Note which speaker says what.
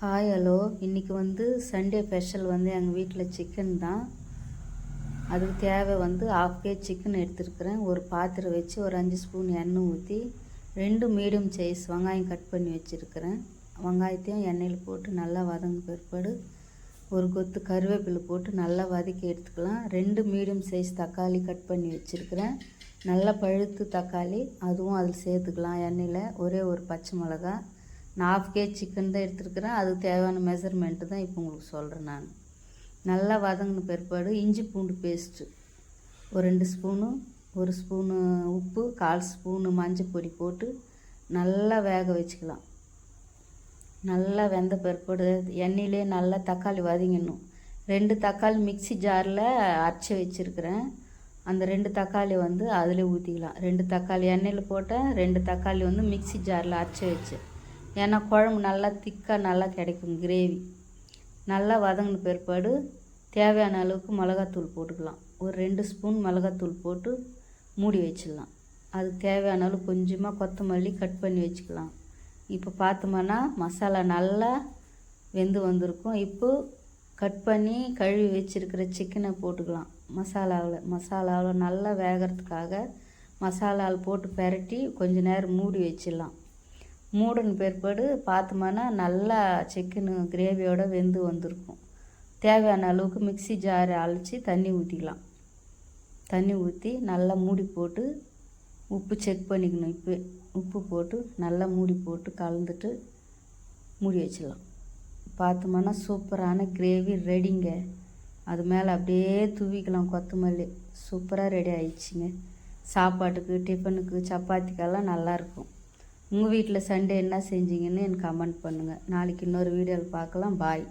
Speaker 1: Hi hello. இன்றைக்கி Sunday special எங்கள் வீட்டில் சிக்கன் தான். அதுக்கு தேவை 1/2 கேஜி சிக்கன் எடுத்துருக்குறேன். ஒரு பாத்திரம் வச்சு ஒரு 5 ஸ்பூன் எண்ணெய் ஊற்றி 2 மீடியம் சைஸ் வெங்காயம் கட் பண்ணி வச்சுருக்கிறேன். வெங்காயத்தையும் எண்ணெயில் போட்டு நல்லா வதங்க பிற்பாடு ஒரு கொத்து கருவேப்பிலை போட்டு நல்லா வதக்கி எடுத்துக்கலாம். 2 மீடியம் சைஸ் தக்காளி கட் பண்ணி வச்சுருக்கிறேன். நல்லா பழுத்து தக்காளி அதுவும் அதில் சேர்த்துக்கலாம். எண்ணெயில் ஒரே ஒரு பச்சை மிளகா. நான் 1/2 கேஜி சிக்கன் தான் எடுத்துருக்குறேன். அதுக்கு தேவையான மெஷர்மெண்ட்டு தான் இப்போ உங்களுக்கு சொல்கிறேன். நான் நல்லா வதங்கின பிற்பாடு இஞ்சி பூண்டு பேஸ்ட்டு ஒரு 2 ஸ்பூனு, 1 ஸ்பூனு உப்பு, 1/4 ஸ்பூனு மஞ்சள் பொடி போட்டு நல்லா வேக வச்சுக்கலாம். நல்லா வெந்த பிற்பாடு எண்ணெயிலே நல்லா தக்காளி வதங்கிடணும். 2 தக்காளி மிக்சி ஜாரில் அரைச்சி வச்சுருக்கிறேன். அந்த 2 தக்காளி அதில் ஊற்றிக்கலாம். 2 தக்காளி எண்ணெயில் போட்டேன். 2 தக்காளி மிக்சி ஜாரில் அரைச்சி வச்சு, ஏன்னா குழம்பு நல்லா திக்காக நல்லா கிடைக்கும். கிரேவி நல்லா வதங்கின பிற்பாடு தேவையான அளவுக்கு மிளகாத்தூள் போட்டுக்கலாம். ஒரு 2 ஸ்பூன் மிளகாத்தூள் போட்டு மூடி வச்சிடலாம். அதுக்கு தேவையான அளவு கொஞ்சமாக கொத்தமல்லி கட் பண்ணி வச்சுக்கலாம். இப்போ பார்த்தோம்னா மசாலா நல்லா வெந்து வந்திருக்கும். இப்போது கட் பண்ணி கழுவி வச்சுருக்கிற சிக்கனை போட்டுக்கலாம். மசாலாவில் நல்லா வேகிறதுக்காக மசாலாவில் போட்டு பெரட்டி கொஞ்ச நேரம் மூடி வச்சிடலாம். மூடின பிற்பாடு பார்த்தோம்னா நல்லா சிக்கனு கிரேவியோடு வெந்து வந்திருக்கும். தேவையான அளவுக்கு மிக்சி ஜாரை அழைச்சி தண்ணி ஊற்றிக்கலாம். தண்ணி ஊற்றி நல்லா மூடி போட்டு உப்பு செக் பண்ணிக்கணும். இப்போ உப்பு போட்டு நல்லா மூடி போட்டு கலந்துட்டு மூடி வச்சிடலாம். பார்த்தோம்னா சூப்பரான கிரேவி ரெடிங்க. அது மேலே அப்படியே தூவிக்கலாம் கொத்தமல்லி. சூப்பராக ரெடி ஆயிடுச்சுங்க. சாப்பாட்டுக்கு, டிஃபனுக்கு, சப்பாத்திக்கெல்லாம் நல்லாயிருக்கும். உங்கள் வீட்டில் சண்டே என்ன செஞ்சீங்கன்னு எனக்கு கமெண்ட் பண்ணுங்கள். நாளைக்கு இன்னொரு வீடியோவில் பார்க்கலாம். பாய்.